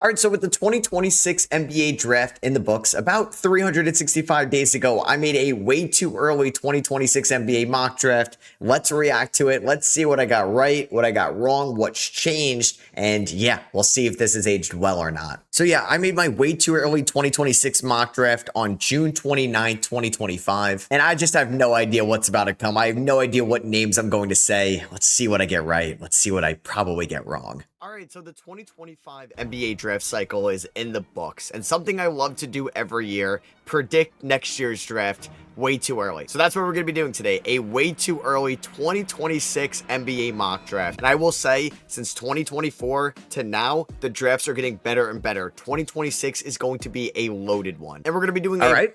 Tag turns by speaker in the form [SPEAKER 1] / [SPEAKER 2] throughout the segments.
[SPEAKER 1] All right, so with the 2026 NBA draft in the books, about 365 days ago, I made a way too early 2026 NBA mock draft. Let's react to it. Let's see what I got right, what I got wrong, what's changed, and yeah, we'll see if this has aged well or not. So yeah, I made my way too early 2026 mock draft on June 29, 2025, and I just have no idea what's about to come. I have no idea what names I'm going to say. Let's see what I get right. Let's see what I probably get wrong. All right, so the 2025 NBA draft cycle is in the books, and something I love to do every year, predict next year's draft way too early. So that's what we're going to be doing today, a way too early 2026 NBA mock draft. And I will say, since 2024 to now, the drafts are getting better and better. 2026 is going to be a loaded one. And we're going to be doing All right,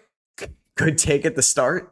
[SPEAKER 1] good take at the start.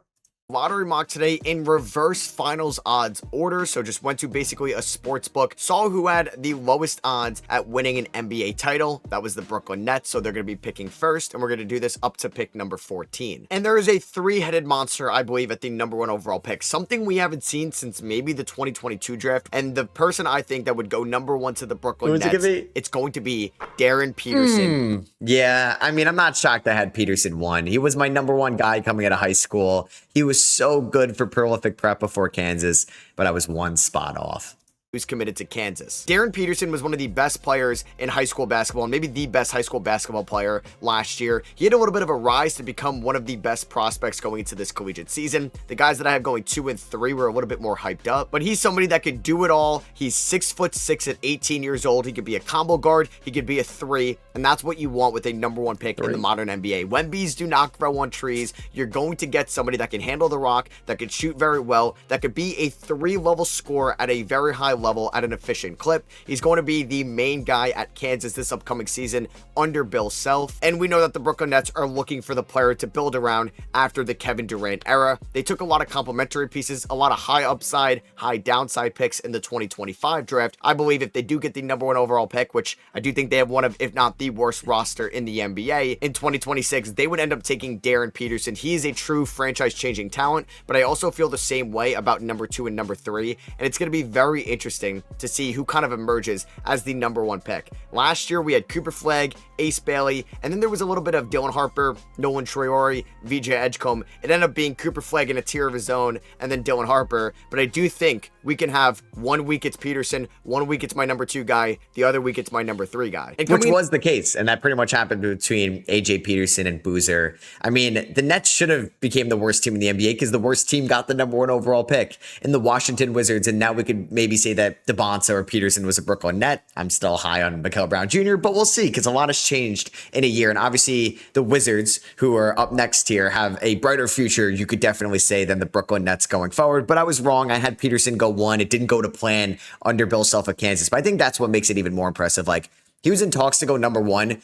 [SPEAKER 2] Lottery mock today in reverse finals odds order. So just went to basically a sports book, saw who had the lowest odds at winning an NBA title. That was the Brooklyn Nets. So they're going to be picking first, and we're going to do this up to pick number 14. And there is a three-headed monster, I believe, at the number 1 overall pick, something we haven't seen since maybe the 2022 draft. And the person I think that would go number 1 to the Brooklyn Nets, it's going to be Darren Peterson.
[SPEAKER 1] Yeah, I mean, I'm not shocked I had Peterson 1. He was my number 1 guy coming out of high school. He was so good for prolific prep before Kansas, but I was 1 spot off.
[SPEAKER 2] Who's committed to Kansas. Darren Peterson was one of the best players in high school basketball, and maybe the best high school basketball player last year. He had a little bit of a rise to become one of the best prospects going into this collegiate season. The guys that I have going 2 and 3 were a little bit more hyped up, but he's somebody that could do it all. He's 6'6" at 18 years old. He could be a combo guard. He could be a 3, and that's what you want with a number 1 pick in the modern NBA. When bees do not grow on trees, you're going to get somebody that can handle the rock, that can shoot very well, that could be a 3-level scorer at a very high level at an efficient clip. He's going to be the main guy at Kansas this upcoming season under Bill Self. And we know that the Brooklyn Nets are looking for the player to build around after the Kevin Durant era. They took a lot of complementary pieces, a lot of high upside, high downside picks in the 2025 draft. I believe if they do get the number 1 overall pick, which I do think they have one of, if not the worst roster in the NBA, in 2026, they would end up taking Darren Peterson. He is a true franchise-changing talent, but I also feel the same way about number 2 and number 3, and it's going to be very interesting to see who kind of emerges as the number 1 pick. Last year, we had Cooper Flagg, Ace Bailey, and then there was a little bit of Dylan Harper, Nolan Traore, VJ Edgecombe. It ended up being Cooper Flagg in a tier of his own, and then Dylan Harper, but I do think we can have 1 week it's Peterson, 1 week it's my number 2 guy, the other week it's my number 3 guy.
[SPEAKER 1] Which was the case, and that pretty much happened between AJ Peterson and Boozer. I mean, the Nets should have became the worst team in the NBA because the worst team got the number 1 overall pick in the Washington Wizards, and now we could maybe say that DeBonsa or Peterson was a Brooklyn Net. I'm still high on Mikael Brown Jr., but we'll see because a lot has changed in a year, and obviously the Wizards, who are up next here, have a brighter future, you could definitely say, than the Brooklyn Nets going forward. But I was wrong. I had Peterson go 1. It didn't go to plan under Bill Self at Kansas, but I think that's what makes it even more impressive. Like, he was in talks to go number 1,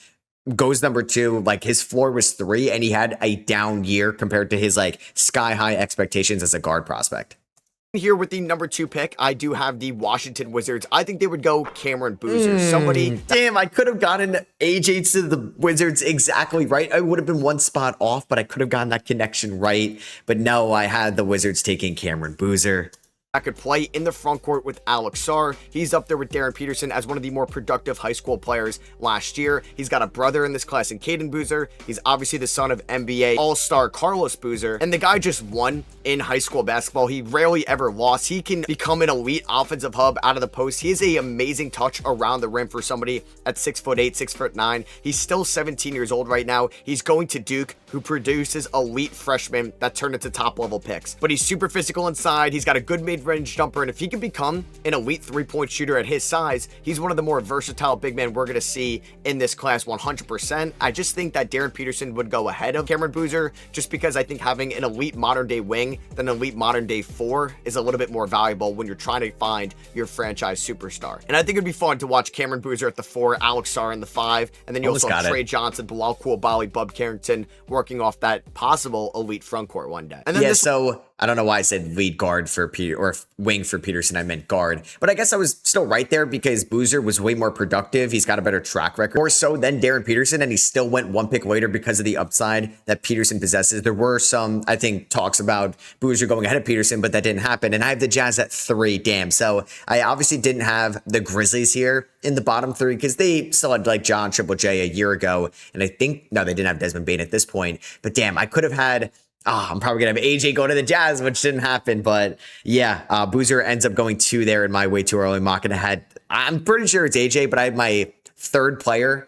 [SPEAKER 1] goes number 2, like his floor was 3, and he had a down year compared to his like sky high expectations as a guard prospect.
[SPEAKER 2] Here with the number 2 pick, I do have the Washington Wizards. I think they would go Cameron Boozer. Somebody.
[SPEAKER 1] Damn, I could have gotten AJ to the Wizards exactly right. I would have been 1 spot off, but I could have gotten that connection right. But no, I had the Wizards taking Cameron Boozer.
[SPEAKER 2] I could play in the front court with Alex Sarr. He's up there with Darren Peterson as one of the more productive high school players last year. He's got a brother in this class in Caden Boozer. He's obviously the son of NBA All-Star Carlos Boozer. And the guy just won in high school basketball. He rarely ever lost. He can become an elite offensive hub out of the post. He has an amazing touch around the rim for somebody at 6'8", 6'9". He's still 17 years old right now. He's going to Duke, who produces elite freshmen that turn into top-level picks. But he's super physical inside. He's got a good mid-range jumper, and if he can become an elite 3-point shooter at his size, he's one of the more versatile big men we're going to see in this class 100%. I just think that Darren Peterson would go ahead of Cameron Boozer, just because I think having an elite modern-day wing than an elite modern-day 4 is a little bit more valuable when you're trying to find your franchise superstar. And I think it'd be fun to watch Cameron Boozer at the 4, Alex Sarr in the 5, and then you also have Trey Johnson, Bilal Coulibaly, Bub Carrington working off that possible elite front court one day. And then
[SPEAKER 1] I don't know why I said lead guard for Peter or wing for Peterson. I meant guard, but I guess I was still right there because Boozer was way more productive. He's got a better track record, more so than Darren Peterson, and he still went one pick later because of the upside that Peterson possesses. There were some, I think, talks about Boozer going ahead of Peterson, but that didn't happen. And I have the Jazz at 3. Damn. So I obviously didn't have the Grizzlies here in the bottom 3 because they still had like John Triple J a year ago, and I think no, they didn't have Desmond Bane at this point. But damn, I could have had. I'm probably going to have AJ go to the Jazz, which didn't happen. But yeah, Boozer ends up going 2 there in my way too early mock. And I'm pretty sure it's AJ, but I had my third player.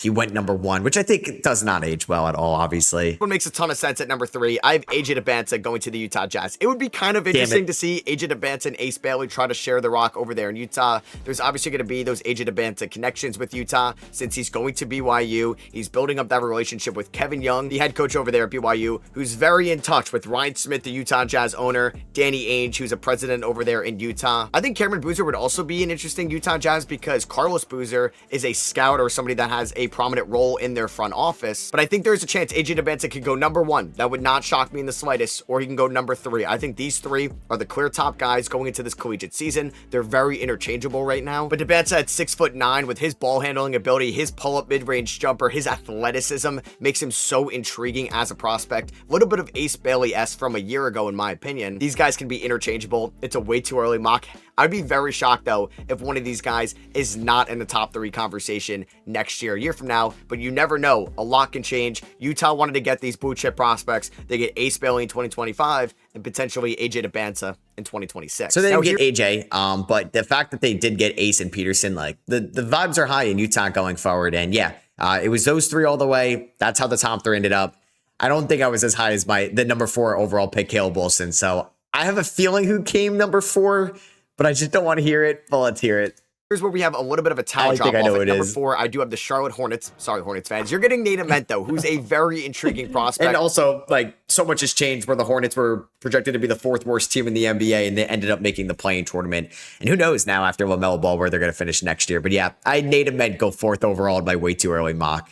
[SPEAKER 1] He went number 1, which I think does not age well at all, obviously.
[SPEAKER 2] What makes a ton of sense at number 3, I have AJ Debanta going to the Utah Jazz. It would be kind of interesting to see AJ Debanta and Ace Bailey try to share the rock over there in Utah. There's obviously going to be those AJ Debanta connections with Utah since he's going to BYU. He's building up that relationship with Kevin Young, the head coach over there at BYU, who's very in touch with Ryan Smith, the Utah Jazz owner, Danny Ainge, who's a president over there in Utah. I think Cameron Boozer would also be an interesting Utah Jazz because Carlos Boozer is a scout or somebody that has a prominent role in their front office. But I think there's a chance AJ Debanta could go number 1. That would not shock me in the slightest. Or he can go number 3. I think these 3 are the clear top guys going into this collegiate season. They're very interchangeable right now. But Debanta at 6'9" with his ball handling ability, his pull-up mid-range jumper, his athleticism makes him so intriguing as a prospect. A little bit of Ace Bailey-esque from a year ago, in my opinion. These guys can be interchangeable. It's a way too early mock. I'd be very shocked, though, if one of these guys is not in the top 3 conversation next year, a year from now, but you never know. A lot can change. Utah wanted to get these blue chip prospects. They get Ace Bailey in 2025 and potentially AJ Debanta in 2026.
[SPEAKER 1] So they didn't get AJ, but the fact that they did get Ace and Peterson, like the vibes are high in Utah going forward. And yeah, it was those 3 all the way. That's how the top 3 ended up. I don't think I was as high as the number 4 overall pick, Caleb Wilson. So I have a feeling who came number 4, but I just don't want to hear it. But let's hear it.
[SPEAKER 2] Here's where we have a little bit of a towel drop off at number 4. I do have the Charlotte Hornets. Sorry, Hornets fans. You're getting Nate Ament, though, who's a very intriguing prospect.
[SPEAKER 1] And also, like, so much has changed where the Hornets were projected to be the 4th worst team in the NBA, and they ended up making the play-in tournament. And who knows now after LaMelo Ball where they're going to finish next year. But yeah, I had Nate Ament go 4th overall in my way too early mock.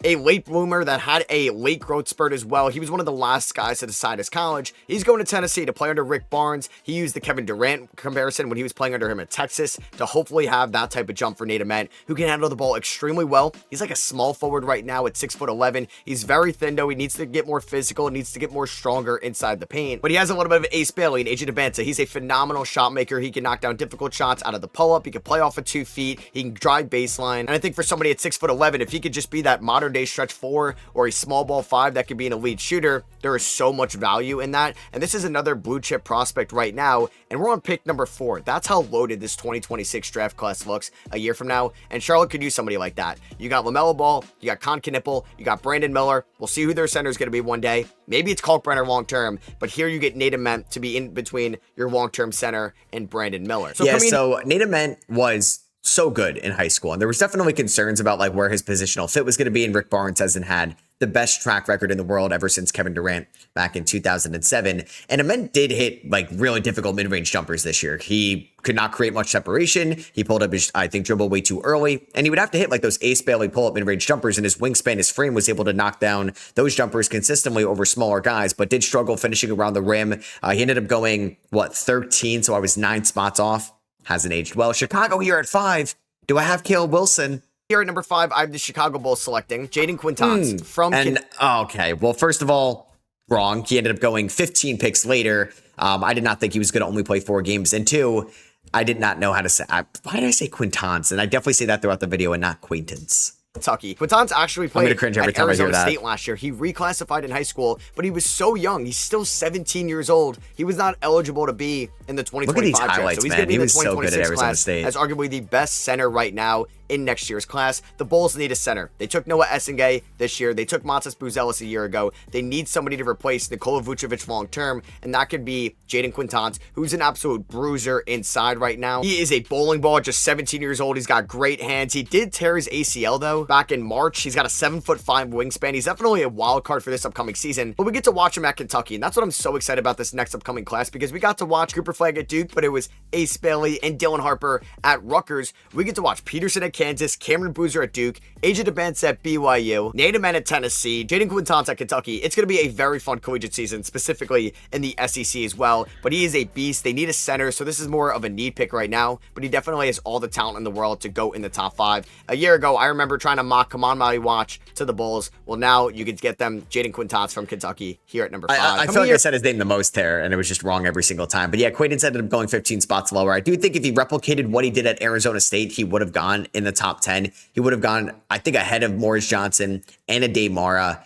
[SPEAKER 2] A late bloomer that had a late growth spurt as well. He was one of the last guys to decide his college. He's going to Tennessee to play under Rick Barnes. He used the Kevin Durant comparison when he was playing under him at Texas to hopefully have that type of jump for Nate Ament, who can handle the ball extremely well. He's like a small forward right now at 6'11". He's very thin, though. He needs to get more physical, needs to get more stronger inside the paint. But he has a little bit of Ace Bailey and AJ Debanta. He's a phenomenal shot maker. He can knock down difficult shots out of the pull-up. He can play off of 2 feet. He can drive baseline. And I think for somebody at 6'11", if he could just be that modern day stretch 4 or a small ball 5 that could be an elite shooter, there is so much value in that. And this is another blue chip prospect right now, and we're on pick number 4. That's how loaded this 2026 draft class looks a year from now, and Charlotte could use somebody like that. You got LaMelo Ball, you got Con Knipple, you got Brandon Miller. We'll see who their center is going to be one day. Maybe it's Kalkbrenner long term, but here you get Nate Ament to be in between your long term center and Brandon Miller. So
[SPEAKER 1] Nate Ament was so good in high school, and there was definitely concerns about like where his positional fit was going to be, and Rick Barnes hasn't had the best track record in the world ever since Kevin Durant back in 2007. And Ament did hit like really difficult mid-range jumpers this year. He could not create much separation. He pulled up his, I think, dribble way too early, and he would have to hit like those Ace Bailey pull-up mid-range jumpers, and his wingspan, his frame was able to knock down those jumpers consistently over smaller guys, but did struggle finishing around the rim. He ended up going, 13? So I was 9 spots off. Hasn't aged well. Chicago here at 5. Do I have Caleb Wilson?
[SPEAKER 2] Here at number 5, I have the Chicago Bulls selecting Jaden Quintans from...
[SPEAKER 1] Okay, well, first of all, wrong. He ended up going 15 picks later. I did not think he was going to only play 4 games. And 2, I did not know how to say... why did I say Quintans? And I definitely say that throughout the video and not Quaintance.
[SPEAKER 2] Kentucky. Quintans actually played at Arizona
[SPEAKER 1] State
[SPEAKER 2] last year. He reclassified in high school, but he was so young. He's still 17 years old. He was not eligible to be in the 2025 draft. So he's going to be in the 2026 class as arguably the best center right now in next year's class. The Bulls need a center. They took Noah Essengay this year. They took Matas Buzelis a year ago. They need somebody to replace Nikola Vucevic long term, and that could be Jaden Quintans, who's an absolute bruiser inside right now. He is a bowling ball, just 17 years old. He's got great hands. He did tear his ACL though back in March. He's got a 7'5" wingspan. He's definitely a wild card for this upcoming season, but we get to watch him at Kentucky, and that's what I'm so excited about this next upcoming class, because we got to watch Cooper Flag at Duke, but it was Ace Bailey and Dylan Harper at Rutgers. We get to watch Peterson at Kansas, Cameron Boozer at Duke, AJ DeBance at BYU, Nate Mann at Tennessee, Jaden Quinton at Kentucky. It's going to be a very fun collegiate season, specifically in the SEC as well. But he is a beast. They need a center, so this is more of a need pick right now. But he definitely has all the talent in the world to go in the top 5. A year ago, I remember trying to mock Kamon Watch to the Bulls. Well, now you could get them Jaden Quinton from Kentucky here at number 5.
[SPEAKER 1] I feel like I said his name the most there, and it was just wrong every single time. But yeah, Quaden's ended up going 15 spots lower. I do think if he replicated what he did at Arizona State, he would have gone in the top 10. He would have gone, I think, ahead of Morris Johnson and a Dave Mara.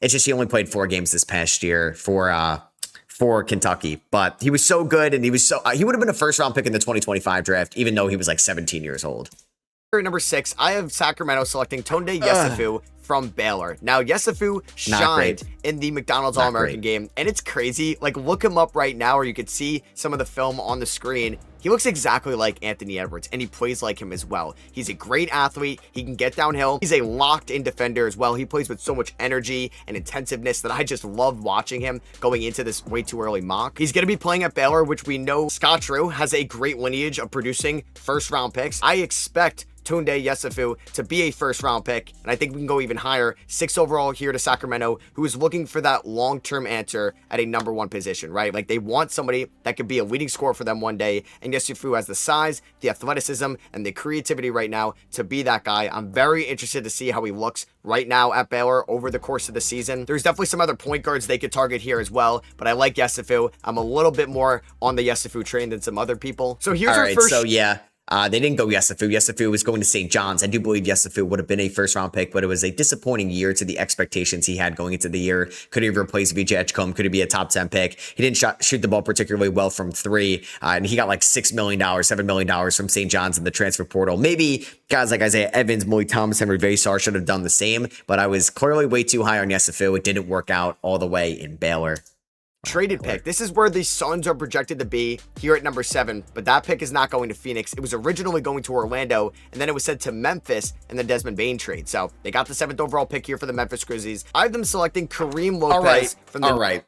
[SPEAKER 1] It's just he only played 4 games this past year for Kentucky, but he was so good, and he would have been a first-round pick in the 2025 draft, even though he was like 17 years old.
[SPEAKER 2] Number 6, I have Sacramento selecting Tunde Yesufu from Baylor. Now, Yesufu shined in the McDonald's All-American game, and it's crazy. Like, look him up right now, or you could see some of the film on the screen. He looks exactly like Anthony Edwards, and he plays like him as well. He's a great athlete. He can get downhill. He's a locked-in defender as well. He plays with so much energy and intensiveness that I just love watching him going into this way too early mock. He's going to be playing at Baylor, which we know Scott Drew has a great lineage of producing first-round picks. I expect Tunde Yesufu to be a first-round pick, and I think we can go even higher. 6 overall here to Sacramento, who is looking for that long-term answer at a number 1 position, right? Like, they want somebody that could be a leading scorer for them one day, and Yesufu has the size, the athleticism, and the creativity right now to be that guy. I'm very interested to see how he looks right now at Baylor over the course of the season. There's definitely some other point guards they could target here as well, but I like Yesufu. I'm a little bit more on the Yesufu train than some other people. So here's our first...
[SPEAKER 1] So yeah. They didn't go Yesufu. Yesufu was going to St. John's. I do believe Yesufu would have been a first-round pick, but it was a disappointing year to the expectations he had going into the year. Could he have replaced VJ Edgecombe? Could he be a top 10 pick? He didn't shoot the ball particularly well from 3, and he got like $6 million, $7 million from St. John's in the transfer portal. Maybe guys like Isaiah Evans, Malik Thomas, Henry Vasar should have done the same, but I was clearly way too high on Yesufu. It didn't work out all the way in Baylor.
[SPEAKER 2] Traded pick. This is where the Suns are projected to be here at number 7, but that pick is not going to Phoenix. It was originally going to Orlando, and then it was sent to Memphis in the Desmond Bane trade. So they got the 7th overall pick here for the Memphis Grizzlies. I have them selecting Kareem Lopez from the...
[SPEAKER 1] All right.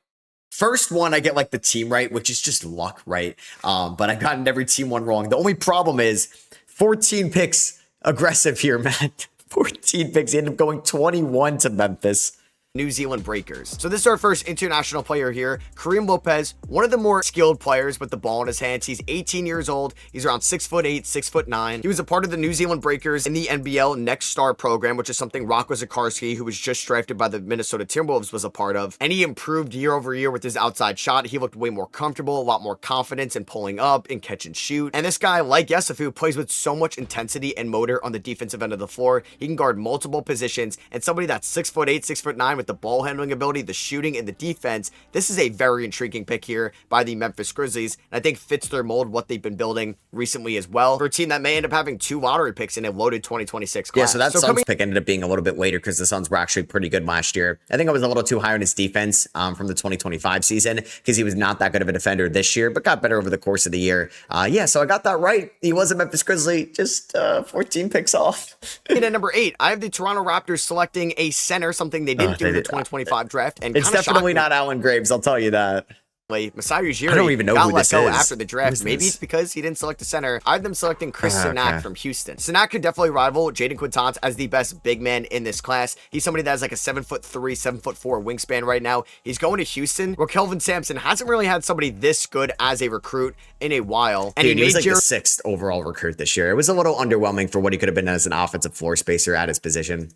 [SPEAKER 1] First one, I get like the team right, which is just luck, right? But I've gotten every team one wrong. The only problem is 14 picks aggressive here, Matt. 14 picks. He ended up going 21 to Memphis.
[SPEAKER 2] New Zealand Breakers. So this is our first international player here, Kareem Lopez, one of the more skilled players with the ball in his hands. He's 18 years old. He's around 6'8", 6'9". He was a part of the New Zealand Breakers in the NBL Next Star program, which is something Rocco Zikarsky, who was just drafted by the Minnesota Timberwolves, was a part of. And he improved year over year with his outside shot. He looked way more comfortable, a lot more confidence in pulling up and catch and shoot. And this guy, like Yesufu, plays with so much intensity and motor on the defensive end of the floor. He can guard multiple positions, and somebody that's 6'8", 6'9", with the ball handling ability, the shooting, and the defense. This is a very intriguing pick here by the Memphis Grizzlies, and I think fits their mold, what they've been building recently as well, for a team that may end up having 2 lottery picks in a loaded 2026 class.
[SPEAKER 1] Yeah, so that Suns pick ended up being a little bit later because the Suns were actually pretty good last year. I think I was a little too high on his defense from the 2025 season because he was not that good of a defender this year, but got better over the course of the year. Yeah, so I got that right. He was a Memphis Grizzly, just 14 picks off.
[SPEAKER 2] And at number 8, I have the Toronto Raptors selecting a center, something they didn't do in the 2025 draft. And
[SPEAKER 1] it's definitely not Allen Graves, I'll tell you that.
[SPEAKER 2] Masai Ujiri
[SPEAKER 1] I don't even know
[SPEAKER 2] got
[SPEAKER 1] who
[SPEAKER 2] let
[SPEAKER 1] this
[SPEAKER 2] go
[SPEAKER 1] is.
[SPEAKER 2] after the draft. Maybe it's because he didn't select a center. I have them selecting Chris Sinak from Houston. Sinak could definitely rival Jaden Quinton as the best big man in this class. He's somebody that has like a 7'3", 7'4" wingspan right now. He's going to Houston, where Kelvin Sampson hasn't really had somebody this good as a recruit in a while. And
[SPEAKER 1] Dude, he was like the 6th overall recruit this year. It was a little underwhelming for what he could have been as an offensive floor spacer at his position.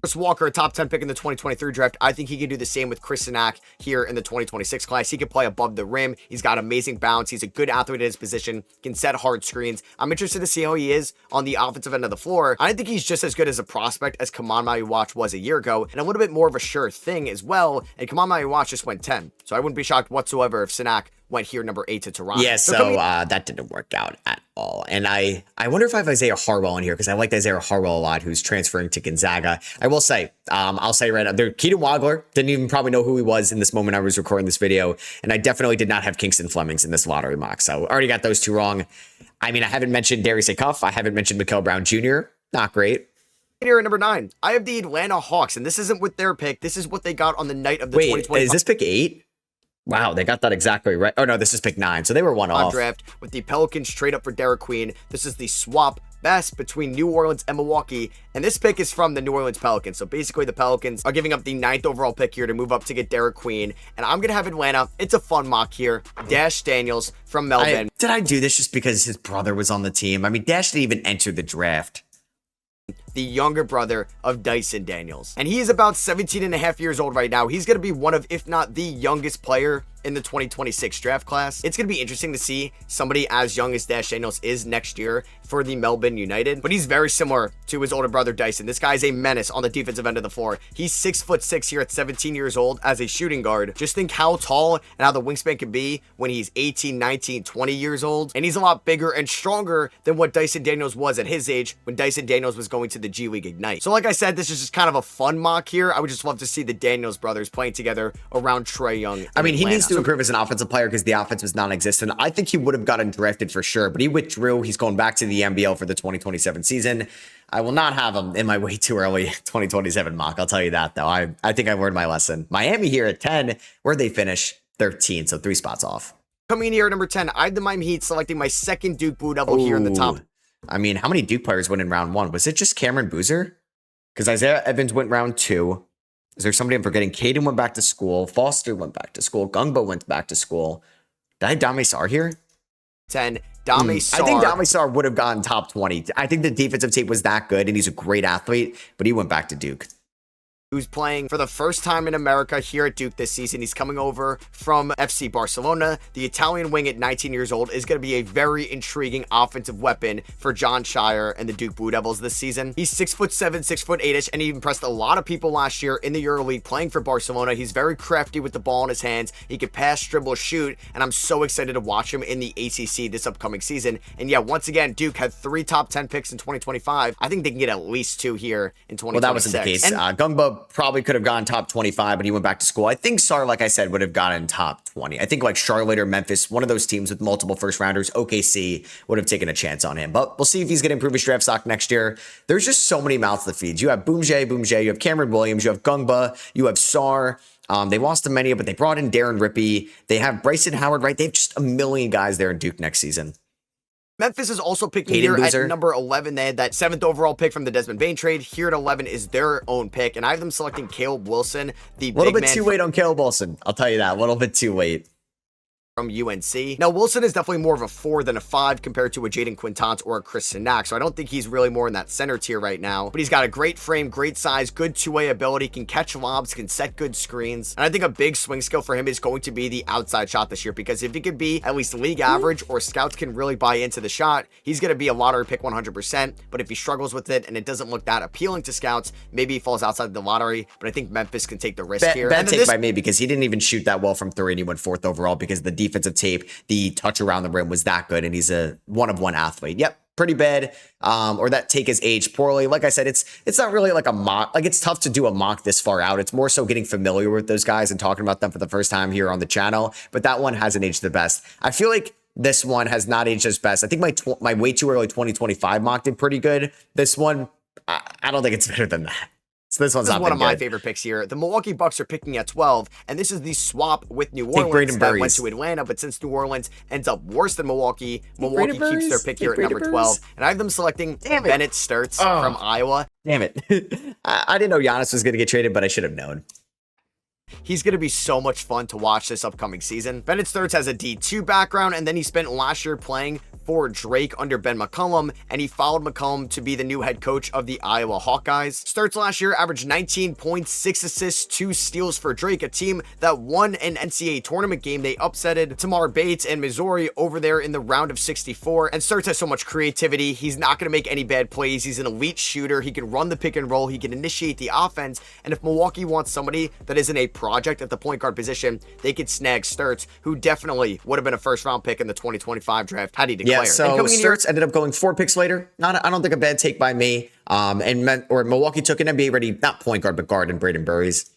[SPEAKER 2] Chris Walker, a top 10 pick in the 2023 draft. I think he can do the same with Chris Sinak here in the 2026 class. He can play above the rim. He's got amazing bounce. He's a good athlete at his position, can set hard screens. I'm interested to see how he is on the offensive end of the floor. I think he's just as good as a prospect as Kamon Watch was a year ago, and a little bit more of a sure thing as well. And Kamon Watch just went 10. So I wouldn't be shocked whatsoever if Sinak went here number 8 to Toronto.
[SPEAKER 1] Yeah, so that didn't work out at all. And I wonder if I have Isaiah Harwell in here because I liked Isaiah Harwell a lot, who's transferring to Gonzaga. I will say, I'll say right now, Keaton Wagler, didn't even probably know who he was in this moment I was recording this video. And I definitely did not have Kingston Flemings in this lottery mock. So already got those 2 wrong. I mean, I haven't mentioned Darius Cuff. I haven't mentioned Mikael Brown Jr. Not great.
[SPEAKER 2] Here at number 9, I have the Atlanta Hawks, and this isn't with their pick. This is what they got on the night of the 2025
[SPEAKER 1] is this pick 8? Wow, they got that exactly right. Oh, no, this is pick 9, so they were one off.
[SPEAKER 2] Draft with the Pelicans trade up for Derek Queen. This is the swap best between New Orleans and Milwaukee, and this pick is from the New Orleans Pelicans. So basically the Pelicans are giving up the 9th overall pick here to move up to get Derek Queen, and I'm going to have Atlanta. It's a fun mock here. Dash Daniels from Melbourne.
[SPEAKER 1] Did I do this just because his brother was on the team? I mean, Dash didn't even enter the draft.
[SPEAKER 2] The younger brother of Dyson Daniels. And he is about 17 and a half years old right now. He's going to be one of, if not the youngest player in the 2026 draft class. It's going to be interesting to see somebody as young as Dash Daniels is next year for the Melbourne United, but he's very similar to his older brother Dyson. This guy's a menace on the defensive end of the floor. He's 6'6" here at 17 years old as a shooting guard. Just think how tall and how the wingspan can be when he's 18, 19, 20 years old. And he's a lot bigger and stronger than what Dyson Daniels was at his age when Dyson Daniels was going to the G League Ignite. So like I said, this is just kind of a fun mock here. I would just love to see the Daniels brothers playing together around Trae Young.
[SPEAKER 1] I mean, he needs to improve as an offensive player because the offense was non-existent. I think he would have gotten drafted for sure, but he withdrew. He's going back to the NBL for the 2027 season. I will not have him in my way too early 2027 mock. I'll tell you that, though. I think I learned my lesson. Miami here at 10, where'd they finish? 13, so 3 spots off.
[SPEAKER 2] Coming in here at number 10, I have the Miami Heat selecting my second Duke Blue Devil here in the top.
[SPEAKER 1] I mean, how many Duke players went in round 1? Was it just Cameron Boozer? Because Isaiah Evans went round 2. Is there somebody I'm forgetting? Caden went back to school. Foster went back to school. Gungbo went back to school. Did I have Dame Sar here?
[SPEAKER 2] 10. Dame Sar.
[SPEAKER 1] I think Dame Sar would have gotten top 20. I think the defensive tape was that good, and he's a great athlete, but he went back to Duke.
[SPEAKER 2] Who's playing for the first time in America here at Duke this season. He's coming over from FC Barcelona. The Italian wing at 19 years old is going to be a very intriguing offensive weapon for John Shire and the Duke Blue Devils this season. He's 6'7", 6'8"-ish, and he impressed a lot of people last year in the EuroLeague playing for Barcelona. He's very crafty with the ball in his hands. He can pass, dribble, shoot, and I'm so excited to watch him in the ACC this upcoming season. And yeah, once again, Duke had 3 top 10 picks in 2025. I think they can get at least 2 here in 2026.
[SPEAKER 1] Well, that wasn't the case. Gungbo probably could have gone top 25, but he went back to school. I think Sar, like I said, would have gotten top 20. I think like Charlotte or Memphis, one of those teams with multiple first rounders, OKC, would have taken a chance on him. But we'll see if he's going to improve his draft stock next year. There's just so many mouths to feed. You have Boomjay, you have Cameron Williams, you have Gungba, you have Sar. They lost to many, but they brought in Darren Rippey. They have Bryson Howard, right? They have just a million guys there in Duke next season.
[SPEAKER 2] Memphis is also picking here at number 11. They had that 7th overall pick from the Desmond Bane trade. Here at 11 is their own pick, and I have them selecting Caleb Wilson, the big man.
[SPEAKER 1] A little bit too late on Caleb Wilson. I'll tell you that. A little bit too late.
[SPEAKER 2] From UNC. Now, Wilson is definitely more of a 4 than a 5 compared to a Jaden Quintance or a Chris Sinak, so I don't think he's really more in that center tier right now, but he's got a great frame, great size, good two-way ability, can catch lobs, can set good screens, and I think a big swing skill for him is going to be the outside shot this year, because if he could be at least league average or scouts can really buy into the shot, he's going to be a lottery pick 100%, but if he struggles with it and it doesn't look that appealing to scouts, maybe he falls outside the lottery, but I think Memphis can take the risk here.
[SPEAKER 1] Bad take by me, because he didn't even shoot that well from 3 and he went 4th overall because the defensive tape, the touch around the rim was that good, and he's a one-of-one athlete. Yep, pretty bad. Or that take is aged poorly. Like I said, it's not really like a mock. Like, it's tough to do a mock this far out. It's more so getting familiar with those guys and talking about them for the first time here on the channel. But that one hasn't aged the best. I feel like this one has not aged as best. I think my way too early 2025 mock did pretty good. This one, I don't think it's better than that. So this one's not
[SPEAKER 2] one of my favorite picks here. The Milwaukee Bucks are picking at 12, and this is the swap with New Orleans that went to Atlanta, but since New Orleans ends up worse than Milwaukee, Milwaukee keeps their pick here at number 12, and I have them selecting Bennett Sturts from Iowa.
[SPEAKER 1] Damn it. I didn't know Giannis was going to get traded, but I should have known.
[SPEAKER 2] He's going to be so much fun to watch this upcoming season. Bennett Sturts has a D2 background, and then he spent last year playing for Drake under Ben McCollum, and he followed McCollum to be the new head coach of the Iowa Hawkeyes. Sturts last year averaged 19 points, 6 assists, 2 steals for Drake, a team that won an NCAA tournament game. They upsetted Tamar Bates and Missouri over there in the round of 64, and Sturts has so much creativity. He's not going to make any bad plays. He's an elite shooter. He can run the pick and roll. He can initiate the offense, and if Milwaukee wants somebody that isn't a project at the point guard position, they could snag Sturts, who definitely would have been a first-round pick in the 2025 draft had he declared.
[SPEAKER 1] Yeah, so Sturts ended up going 4 picks later. I don't think a bad take by me. Milwaukee took an NBA ready, not point guard, but guard, and Braden Burries.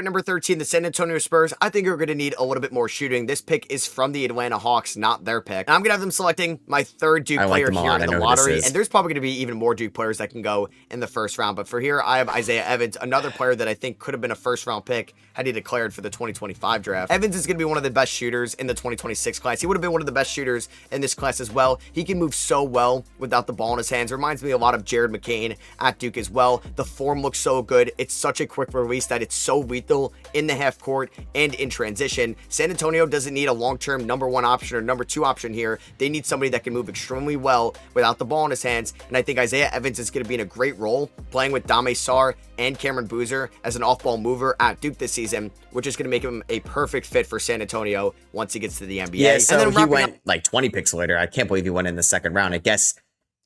[SPEAKER 2] Number 13, the San Antonio Spurs. I think are going to need a little bit more shooting. This pick is from the Atlanta Hawks, not their pick. And I'm going to have them selecting my third Duke player here in the lottery. And there's probably going to be even more Duke players that can go in the first round. But for here, I have Isaiah Evans, another player that I think could have been a first round pick had he declared for the 2025 draft. Evans is going to be one of the best shooters in the 2026 class. He would have been one of the best shooters in this class as well. He can move so well without the ball in his hands. Reminds me a lot of Jared McCain at Duke as well. The form looks so good. It's such a quick release that it's so lethal in the half court and in transition. San Antonio doesn't need a long-term number one option or number two option here. They need somebody that can move extremely well without the ball in his hands. And I think Isaiah Evans is going to be in a great role playing with Dame Sarr and Cameron Boozer as an off-ball mover at Duke this season, which is going to make him a perfect fit for San Antonio once he gets to the NBA.
[SPEAKER 1] Yeah, so and then he went like 20 picks later. I can't believe he went in the second round. I guess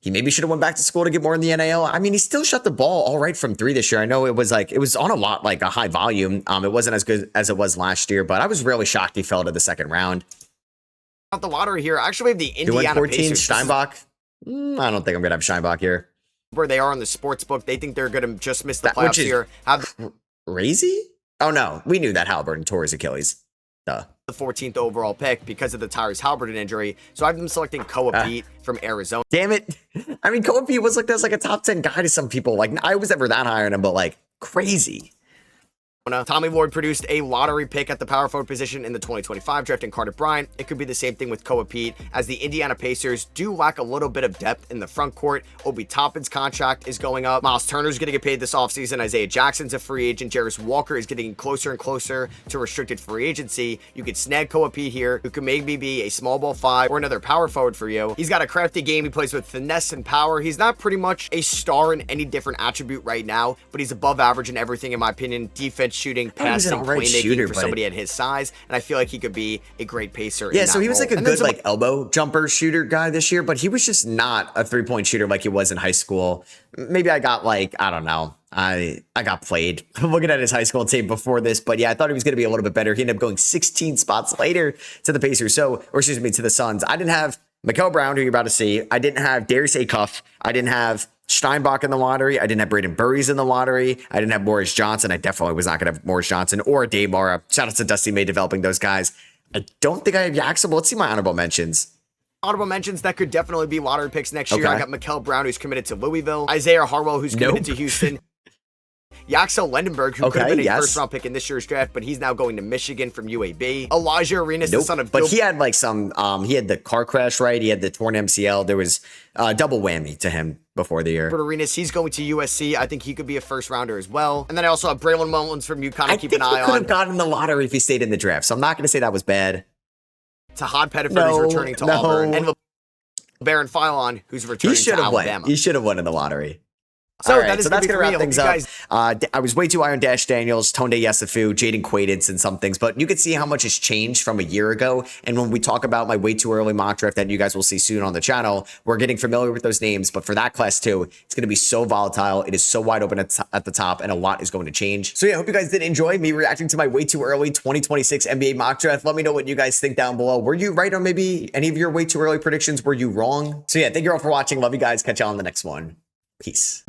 [SPEAKER 1] he maybe should have went back to school to get more in the NAL. I mean, he still shot the ball all right from three this year. I know it was on a lot, like a high volume. It wasn't as good as it was last year, but I was really shocked he fell to the second round.
[SPEAKER 2] The lottery here, I actually have the Indiana
[SPEAKER 1] 14,
[SPEAKER 2] Pacers.
[SPEAKER 1] Steinbach. I don't think I'm going to have Steinbach here.
[SPEAKER 2] Where they are on the sports book, they think they're going to just miss the playoffs here.
[SPEAKER 1] Crazy? Oh, no. We knew that Halliburton tore his Achilles. Duh.
[SPEAKER 2] The 14th overall pick because of the Tyrese Halliburton injury. So I've been selecting Koa Pete from Arizona.
[SPEAKER 1] Damn it. I mean, Koa Pete was looked at as like a top 10 guy to some people. Like, I was never that high on him, but like crazy.
[SPEAKER 2] Tommy Lloyd produced a lottery pick at the power forward position in the 2025 draft in Carter Bryant. It could be the same thing with Koa Pete, as the Indiana Pacers do lack a little bit of depth in the front court. Obi Toppin's contract is going up. Miles Turner's going to get paid this offseason. Isaiah Jackson's a free agent. Jarris Walker is getting closer and closer to restricted free agency. You could snag Koa Pete here, who could maybe be a small ball five or another power forward for you. He's got a crafty game. He plays with finesse and power. He's not pretty much a star in any different attribute right now, but he's above average in everything, in my opinion. Defense, shooting, passing, playmaking for somebody at his size, and I feel like he could be a great pacer.
[SPEAKER 1] Yeah, so he was like a good like elbow jumper shooter guy this year, but he was just not a 3-point shooter like he was in high school. Maybe I got like, I don't know. I got played looking at his high school tape before this, but yeah, I thought he was going to be a little bit better. He ended up going 16 spots later to the Pacers. To the Suns. I didn't have Mikael Brown, who you're about to see. I didn't have Darius Acuff. I didn't have Steinbach in the lottery. I didn't have Braden Burries in the lottery. I didn't have Morris Johnson. I definitely was not going to have Morris Johnson or Dave Mara. Shout out to Dusty May developing those guys. I don't think I have Yaxel, but let's see my honorable mentions.
[SPEAKER 2] Honorable mentions that could definitely be lottery picks next year. I got Mikael Brown, who's committed to Louisville. Isaiah Harwell, who's committed to Houston. Yaxel Lendenberg, who could have been a first-round pick in this year's draft, but he's now going to Michigan from UAB. Elijah Arenas, the son of
[SPEAKER 1] But he had like some, he had the car crash, right? He had the torn MCL. There was a double whammy to him before the year.
[SPEAKER 2] Arenas, he's going to USC. I think he could be a first-rounder as well. And then I also have Braylon Mullins from UConn to keep an eye on.
[SPEAKER 1] I think he could have gotten the lottery if he stayed in the draft, so I'm not going to say that was bad.
[SPEAKER 2] Tahad Pettiford, who's returning to Auburn. And Baron Philon, who's returning to Alabama.
[SPEAKER 1] He should have won in the lottery. So, that's going to wrap things up. I was way too high on Dash Daniels, Tonde Yesufu, Jaden Quaidance, and some things, but you can see how much has changed from a year ago. And when we talk about my way too early mock draft that you guys will see soon on the channel, we're getting familiar with those names. But for that class too, it's going to be so volatile. It is so wide open at the top, and a lot is going to change. So yeah, I hope you guys did enjoy me reacting to my way too early 2026 NBA mock draft. Let me know what you guys think down below. Were you right on maybe any of your way too early predictions? Were you wrong? So yeah, thank you all for watching. Love you guys. Catch you on the next one. Peace.